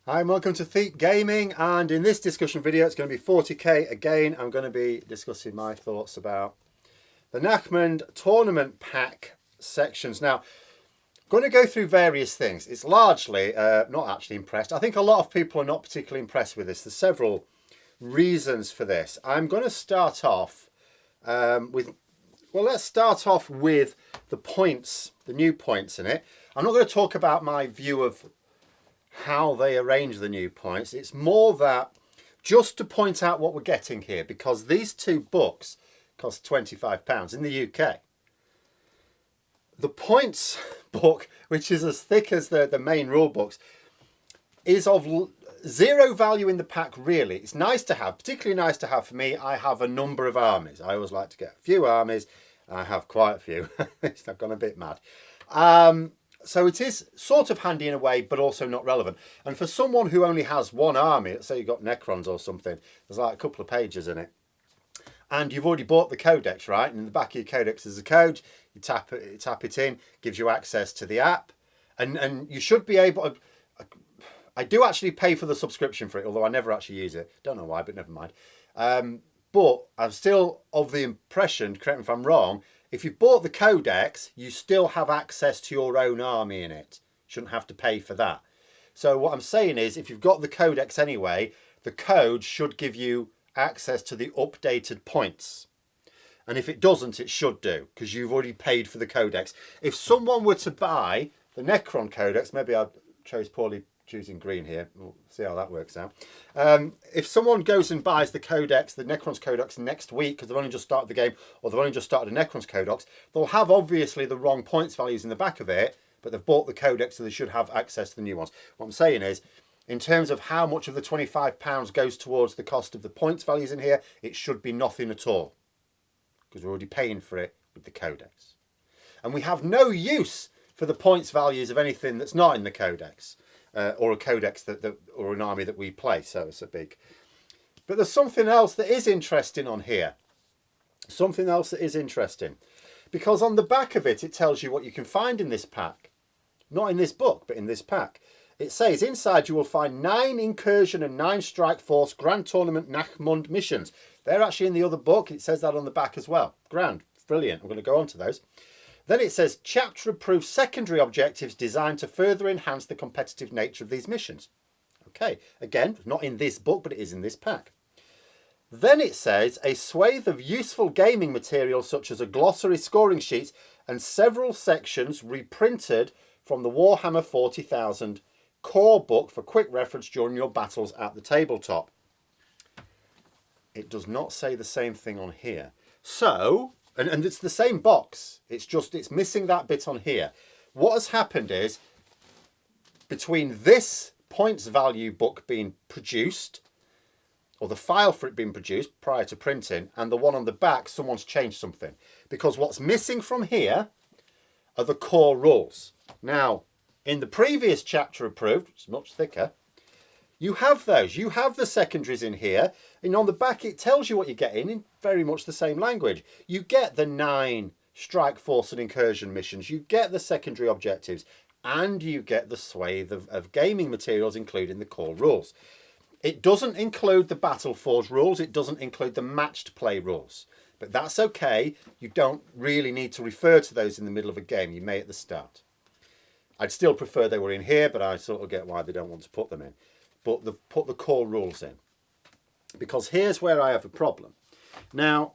Hi and welcome to Thete Gaming, and in this discussion video it's going to be 40k again. I'm going to be discussing my thoughts about the Nachmund Tournament Pack sections. Now, I'm going to go through various things. It's largely not actually impressed. I think a lot of people are not particularly impressed with this. There's several reasons for this. I'm going to start off let's start off with the points, the new points in it. I'm not going to talk about my view of how they arrange the new points. It's more that just to point out what we're getting here, because these two books cost £25 in the UK. The points book, which is as thick as the main rule books, is of zero value in the pack, really. It's nice to have, particularly nice to have for me. I have a number of armies. I always like to get a few armies. I have quite a few. I've gone a bit mad. So it is sort of handy in a way, but also not relevant. And for someone who only has one army, let's say you've got Necrons or something, there's like a couple of pages in it. And you've already bought the codex, right? And in the back of your codex is a code. You tap it in, gives you access to the app. And you should be able to... I do actually pay for the subscription for it, although I never actually use it. Don't know why, but never mind. But I'm still of the impression, correct me if I'm wrong, if you've bought the codex, you still have access to your own army in it. Shouldn't have to pay for that. So what I'm saying is, if you've got the codex anyway, the code should give you access to the updated points. And if it doesn't, it should do, because you've already paid for the codex. If someone were to buy the Necron codex, maybe I chose poorly choosing green here. We'll see how that works out. If someone goes and buys the codex, the Necron's codex next week, because they've only just started the game, or they've only just started a Necron's codex, they'll have obviously the wrong points values in the back of it, but they've bought the codex, so they should have access to the new ones. What I'm saying is, in terms of how much of the £25 goes towards the cost of the points values in here, it should be nothing at all, because we're already paying for it with the codex. And we have no use for the points values of anything that's not in the codex. Or a codex or an army that we play, so it's a big. But there's something else that is interesting on here. Something else that is interesting, because on the back of it, it tells you what you can find in this pack. Not in this book, but in this pack. It says inside you will find 9 incursion and 9 strike force Grand Tournament Nachmund missions. They're actually in the other book. It says that on the back as well. Grand, brilliant. I'm going to go on to those. Then it says chapter-approved secondary objectives designed to further enhance the competitive nature of these missions. Okay, again, not in this book, but it is in this pack. Then it says a swathe of useful gaming material such as a glossary, scoring sheets, and several sections reprinted from the Warhammer 40,000 core book for quick reference during your battles at the tabletop. It does not say the same thing on here. So... And it's the same box. It's missing that bit on here. What has happened is, between this points value book being produced, or the file for it being produced prior to printing, and the one on the back, someone's changed something. Because what's missing from here are the core rules. Now, in the previous chapter approved, which is much thicker, you have those. You have the secondaries in here. And on the back, it tells you what you're getting in very much the same language. You get the 9 strike force and incursion missions. You get the secondary objectives. And you get the swathe of gaming materials, including the core rules. It doesn't include the Battle Forge rules. It doesn't include the matched play rules. But that's okay. You don't really need to refer to those in the middle of a game. You may at the start. I'd still prefer they were in here, but I sort of get why they don't want to put them in. But they've put the core rules in. Because here's where I have a problem. Now,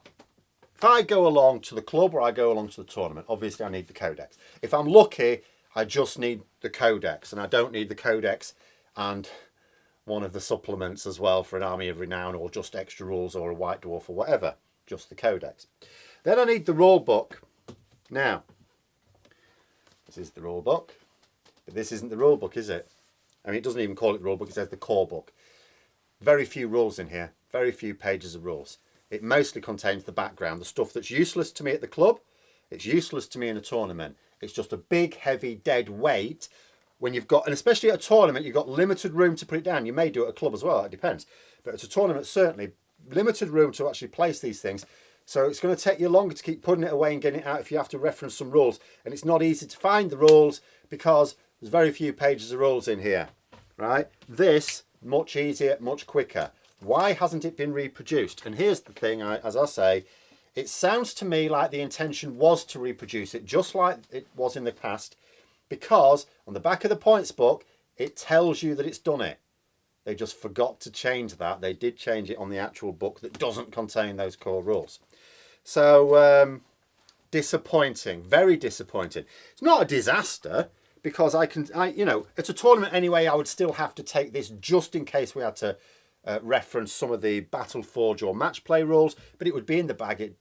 if I go along to the club or I go along to the tournament, obviously I need the codex. If I'm lucky, I just need the codex, and I don't need the codex and one of the supplements as well for an Army of Renown or just extra rules or a White Dwarf or whatever. Just the codex. Then I need the rule book. Now, this is the rule book. But this isn't the rule book, is it? I mean, it doesn't even call it the rule book, it says the core book. Very few rules in here, very few pages of rules. It mostly contains the background, the stuff that's useless to me at the club, it's useless to me in a tournament. It's just a big, heavy, dead weight when you've got, and especially at a tournament, you've got limited room to put it down. You may do it at a club as well, it depends. But at a tournament, certainly, limited room to actually place these things. So it's going to take you longer to keep putting it away and getting it out if you have to reference some rules. And it's not easy to find the rules because there's very few pages of rules in here. right? This, much easier, much quicker. Why hasn't it been reproduced? And here's the thing, as I say, it sounds to me like the intention was to reproduce it just like it was in the past, because on the back of the points book, it tells you that it's done it. They just forgot to change that. They did change it on the actual book that doesn't contain those core rules. So, disappointing, very disappointing. It's not a disaster, because you know, at a tournament anyway, I would still have to take this just in case we had to reference some of the Battle Forge or match play rules, but it would be in the bag.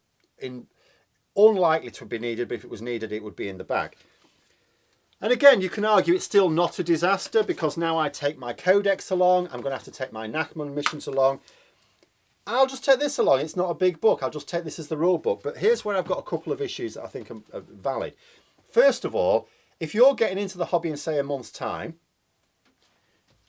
Unlikely to be needed, but if it was needed, it would be in the bag. And again, you can argue it's still not a disaster, because now I take my codex along. I'm going to have to take my Nachmund missions along. I'll just take this along. It's not a big book. I'll just take this as the rule book. But here's where I've got a couple of issues that I think are valid. First of all, if you're getting into the hobby in, say, a month's time,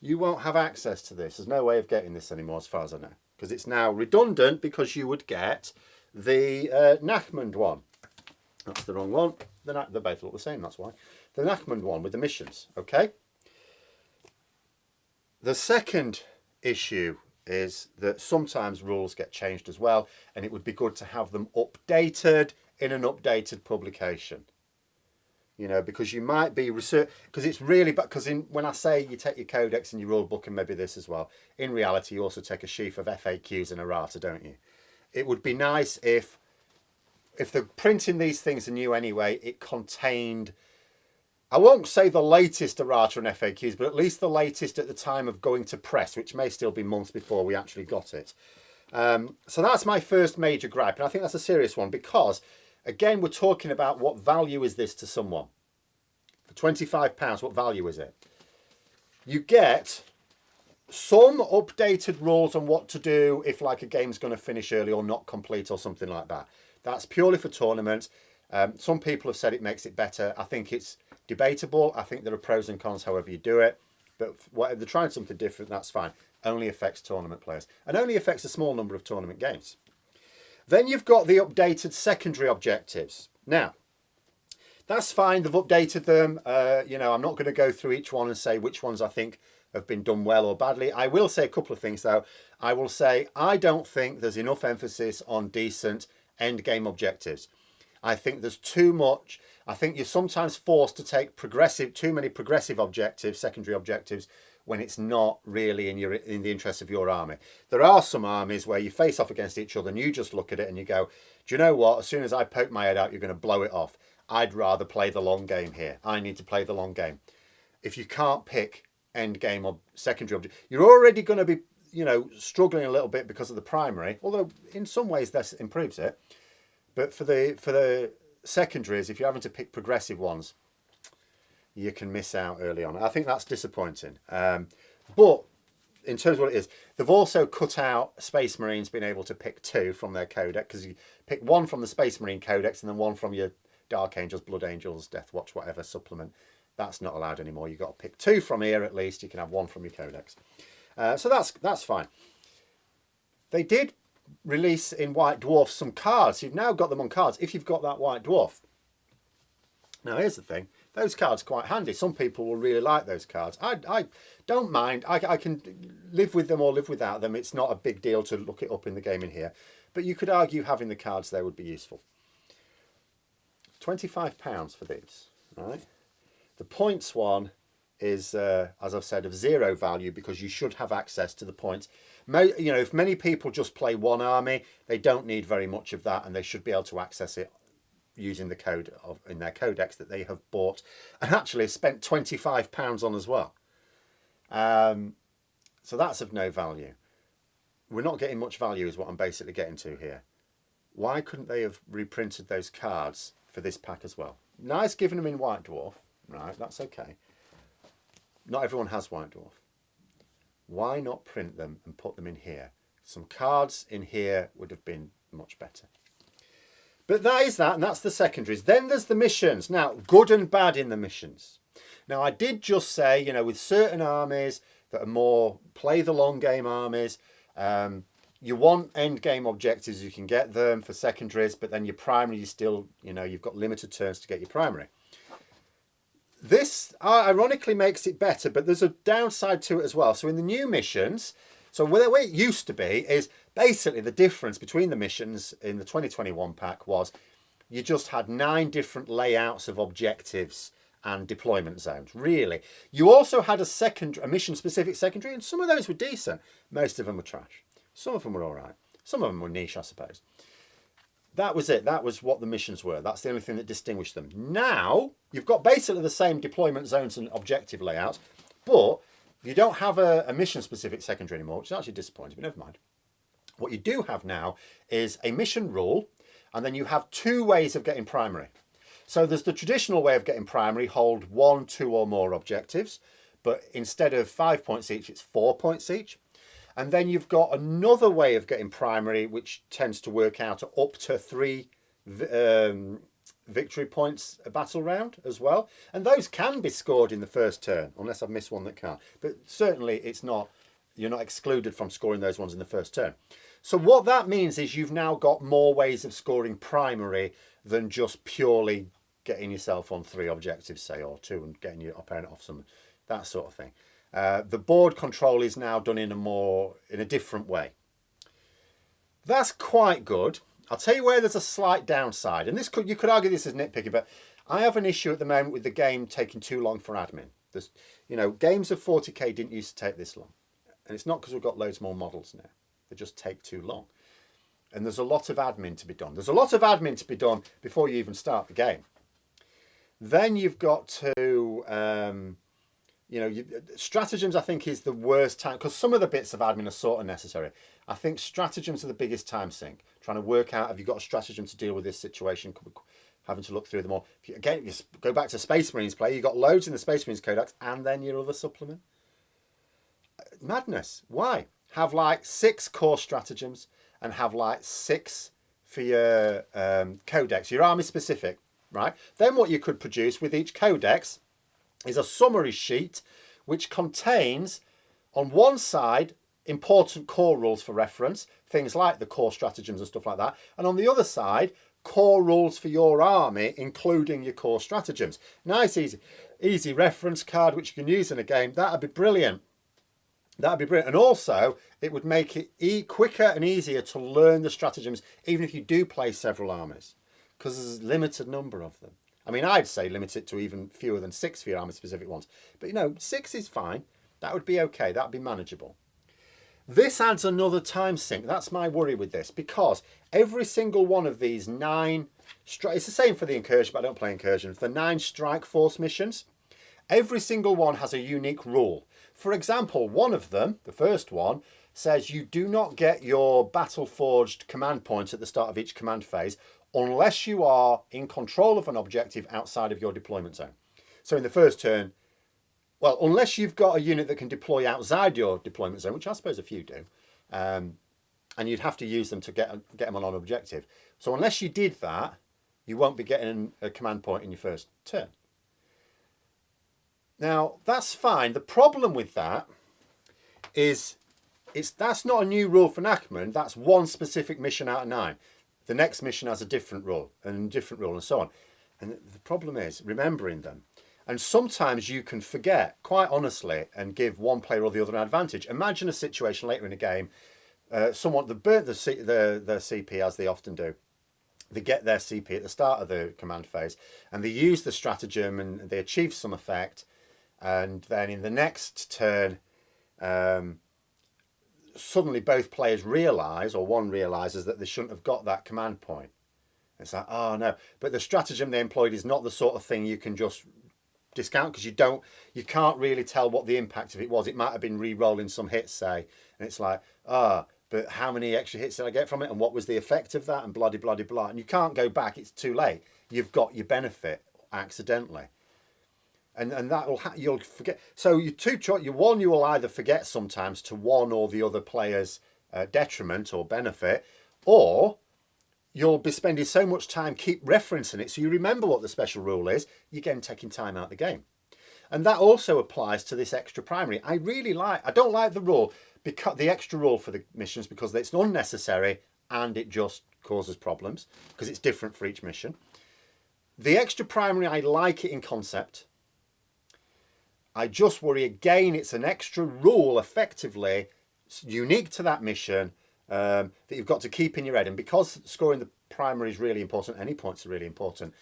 you won't have access to this. There's no way of getting this anymore, as far as I know, because it's now redundant, because you would get the Nachmund one. That's the wrong one. They both look the same, that's why. The Nachmund one with the missions, okay? The second issue is that sometimes rules get changed as well, and it would be good to have them updated in an updated publication. You know, because you might be research, because it's really, because when I say you take your codex and your rule book and maybe this as well, in reality you also take a sheaf of FAQs and errata, don't you? It would be nice if they're printing these things anew anyway, it contained, I won't say the latest errata and FAQs, but at least the latest at the time of going to press, which may still be months before we actually got it. So that's my first major gripe, and I think that's a serious one, because again, we're talking about what value is this to someone. For £25, what value is it? You get some updated rules on what to do if like a game's going to finish early or not complete or something like that. That's purely for tournaments. Some people have said it makes it better. I think it's debatable. I think there are pros and cons however you do it. But if they're trying something different, that's fine. Only affects tournament players. And only affects a small number of tournament games. Then you've got the updated secondary objectives. Now, that's fine. They've updated them. You know, I'm not going to go through each one and say which ones I think have been done well or badly. I will say a couple of things, though. I will say I don't think there's enough emphasis on decent end game objectives. I think there's too much. I think you're sometimes forced to take too many progressive objectives, secondary objectives, when it's not really in the interest of your army. There are some armies where you face off against each other and you just look at it and you go, do you know what? As soon as I poke my head out, you're going to blow it off. I'd rather play the long game here. I need to play the long game. If you can't pick end game or secondary object, you're already going to be, you know, struggling a little bit because of the primary, although in some ways this improves it. But for the secondaries, if you're having to pick progressive ones, you can miss out early on. I think that's disappointing. But in terms of what it is, they've also cut out Space Marines being able to pick 2 from their codex, because you pick 1 from the Space Marine codex and then 1 from your Dark Angels, Blood Angels, Death Watch, whatever supplement. That's not allowed anymore. You've got to pick 2 from here at least. You can have 1 from your codex. So that's fine. They did release in White Dwarf some cards. You've now got them on cards if you've got that White Dwarf. Now here's the thing. Those cards are quite handy. Some people will really like those cards. I don't mind. I can live with them or live without them. It's not a big deal to look it up in the game in here. But you could argue having the cards there would be useful. £25 for these, right? The points one is, as I've said, of 0 value, because you should have access to the points. You know, if many people just play one army, they don't need very much of that, and they should be able to access it using the code in their codex that they have bought and actually spent £25 on as well. So that's of no value. We're not getting much value is what I'm basically getting to here. Why couldn't they have reprinted those cards for this pack as well? Nice giving them in White Dwarf, right? That's okay. Not everyone has White Dwarf. Why not print them and put them in here? Some cards in here would have been much better. But that is that, and that's the secondaries. Then there's the missions. Now, good and bad in the missions. Now, I did just say, you know, with certain armies that are more play the long game armies, you want end game objectives, you can get them for secondaries, but then your primary, you still, you know, you've got limited turns to get your primary. This ironically makes it better, but there's a downside to it as well. So in the new missions, so the way it used to be is basically the difference between the missions in the 2021 pack was you just had 9 different layouts of objectives and deployment zones, really. You also had a mission-specific secondary, and some of those were decent. Most of them were trash. Some of them were all right. Some of them were niche, I suppose. That was it. That was what the missions were. That's the only thing that distinguished them. Now, you've got basically the same deployment zones and objective layouts, but you don't have a mission-specific secondary anymore, which is actually disappointing, but never mind. What you do have now is a mission rule, and then you have 2 ways of getting primary. So there's the traditional way of getting primary, hold 1, 2 or more objectives, but instead of 5 points each, it's 4 points each. And then you've got another way of getting primary, which tends to work out up to 3 victory points a battle round as well. And those can be scored in the first turn, unless I've missed one that can't. But certainly it's not, you're not excluded from scoring those ones in the first turn. So what that means is you've now got more ways of scoring primary than just purely getting yourself on 3 objectives, say, or 2, and getting your opponent off some, that sort of thing. The board control is now done in a different way. That's quite good. I'll tell you where there's a slight downside, and you could argue this is nitpicking, but I have an issue at the moment with the game taking too long for admin. There's, games of 40k didn't used to take this long, and it's not because we've got loads more models now. They just take too long, and there's a lot of admin to be done. There's a lot of admin to be done before you even start the game. Then you've got to stratagems, I think, is the worst time, because some of the bits of admin are sort of necessary. I think stratagems are the biggest time sink. Trying to work out, have you got a stratagem to deal with this situation, having to look through them all. Again, you go back to Space Marines play, you've got loads in the Space Marines Codex, and then your other supplement. Madness. Why? Have like 6 core stratagems, and have like 6 for your Codex, your army specific, right? Then what you could produce with each Codex is a summary sheet which contains on one side important core rules for reference, things like the core stratagems and stuff like that, and on the other side core rules for your army, including your core stratagems. Nice easy reference card which you can use in a game. That'd be brilliant. That'd be brilliant. And also it would make it quicker and easier to learn the stratagems, even if you do play several armies, because there's a limited number of them. I mean, I'd say limit it to even fewer than 6 for your army-specific ones. But, 6 is fine. That would be okay. That would be manageable. This adds another time sink. That's my worry with this, because every single one of these 9... It's the same for the Incursion, but I don't play Incursion. For the 9 Strike Force missions, every single one has a unique rule. For example, one of them, the first one, says you do not get your battle-forged command points at the start of each command phase unless you are in control of an objective outside of your deployment zone. So in the first turn, well, unless you've got a unit that can deploy outside your deployment zone, which I suppose a few do, and you'd have to use them to get them on an objective. So unless you did that, you won't be getting a command point in your first turn. Now, that's fine. The problem with that is that's not a new rule for Nachmund. That's one specific mission out of 9. The next mission has a different rule and so on. And the problem is remembering them. And sometimes you can forget, quite honestly, and give one player or the other an advantage. Imagine a situation later in a game, someone that burnt the CP, as they often do. They get their CP at the start of the command phase, and they use the stratagem and they achieve some effect. And then in the next turn, suddenly both players realise, or one realises, that they shouldn't have got that command point. It's like, oh no. But the stratagem they employed is not the sort of thing you can just discount, because you can't really tell what the impact of it was. It might have been re-rolling some hits, say, and it's like, but how many extra hits did I get from it, and what was the effect of that, and blah blah blah blah. And you can't go back. It's too late. You've got your benefit accidentally. And that will you'll forget. So you will either forget sometimes to one or the other player's detriment or benefit, or you'll be spending so much time keep referencing it so you remember what the special rule is. You're again taking time out of the game, and that also applies to this extra primary. I don't like the rule, because the extra rule for the missions, because it's unnecessary and it just causes problems because it's different for each mission. The extra primary, I like it in concept. I just worry, again, it's an extra rule, effectively, unique to that mission, that you've got to keep in your head. And because scoring the primary is really important, any points are really important,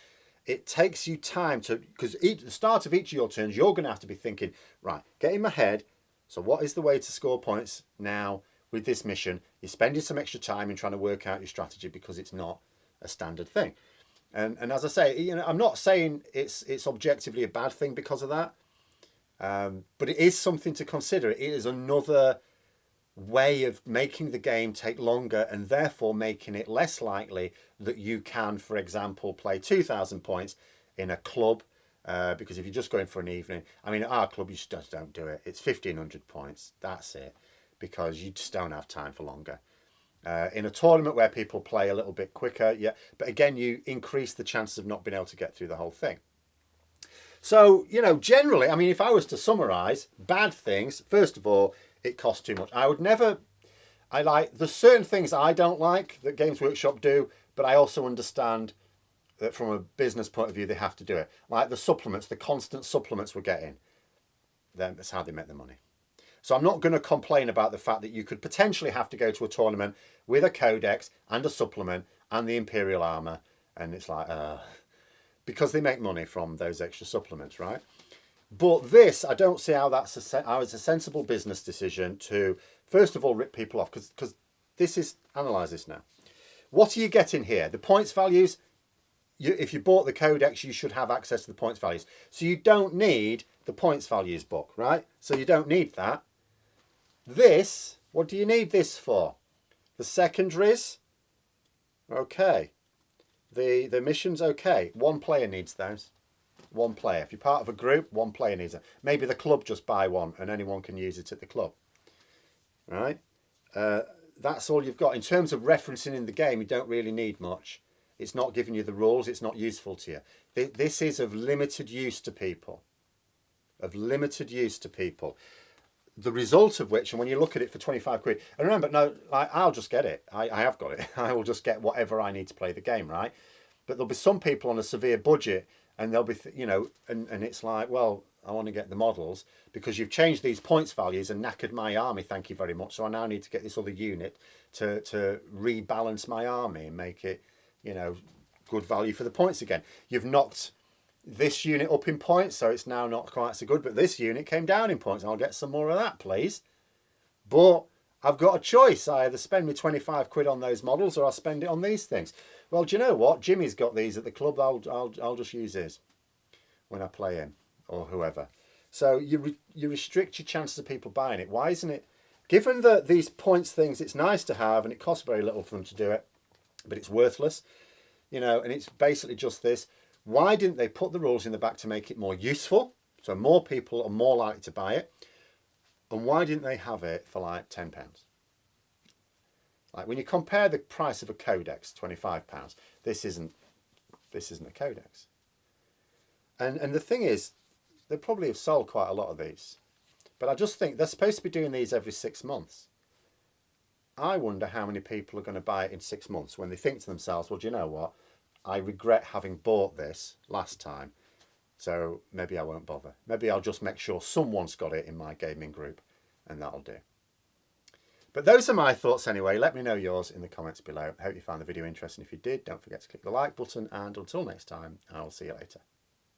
it takes you time to, because at the start of each of your turns, you're going to have to be thinking, right, get in my head, so what is the way to score points now with this mission? You're spending some extra time in trying to work out your strategy because it's not a standard thing. And as I say, you know, I'm not saying it's objectively a bad thing because of that, but it is something to consider. It is another way of making the game take longer and therefore making it less likely that you can, for example, play 2,000 points in a club, because if you're just going for an evening, I mean, at our club, you just don't do it. It's 1,500 points. That's it, because you just don't have time for longer. In a tournament where people play a little bit quicker, yeah, but again, you increase the chances of not being able to get through the whole thing. So, you know, generally, I mean, if I was to summarise bad things, first of all, it costs too much. There's certain things I don't like that Games Workshop do, but I also understand that from a business point of view, they have to do it. Like the supplements, the constant supplements we're getting, then that's how they make their money. So I'm not going to complain about the fact that you could potentially have to go to a tournament with a codex and a supplement and the Imperial armor. And it's like, because they make money from those extra supplements, right? But this, I don't see how that's a sensible business decision to, first of all, rip people off. Because this is, analyse this now. What are you getting here? The points values, if you bought the codex, you should have access to the points values. So you don't need the points values book, right? So you don't need that. This, what do you need this for? The secondaries, okay. The missions, okay. One player needs those. One player. If you're part of a group, one player needs it. Maybe the club just buy one and anyone can use it at the club. Right? That's all you've got. In terms of referencing in the game, you don't really need much. It's not giving you the rules. It's not useful to you. This is of limited use to people. Of limited use to people. The result of which, and when you look at it for 25 quid, and remember, no, I'll just get it. I have got it. I will just get whatever I need to play the game, right? But there'll be some people on a severe budget, and they'll be, you know, and it's like, well, I want to get the models because you've changed these points values and knackered my army, thank you very much. So I now need to get this other unit to rebalance my army and make it, you know, good value for the points again. You've knocked this unit up in points, so it's now not quite so good, but this unit came down in points. I'll get some more of that, please. But I've got a choice. I either spend me 25 quid on those models or I'll spend it on these things. Well, do you know what? Jimmy's got these at the club. I'll just use his when I play him or whoever. So you restrict your chances of people buying it. Why isn't it? Given that these points things, it's nice to have and it costs very little for them to do it, but it's worthless, you know, and it's basically just this. Why didn't they put the rules in the back to make it more useful? So more people are more likely to buy it. And why didn't they have it for like £10? Like when you compare the price of a codex, £25, this isn't a codex. And the thing is, they probably have sold quite a lot of these. But I just think they're supposed to be doing these every 6 months. I wonder how many people are going to buy it in 6 months when they think to themselves, well, do you know what? I regret having bought this last time, so maybe I won't bother. Maybe I'll just make sure someone's got it in my gaming group, and that'll do. But those are my thoughts anyway. Let me know yours in the comments below. I hope you found the video interesting. If you did, don't forget to click the like button, and until next time, I'll see you later.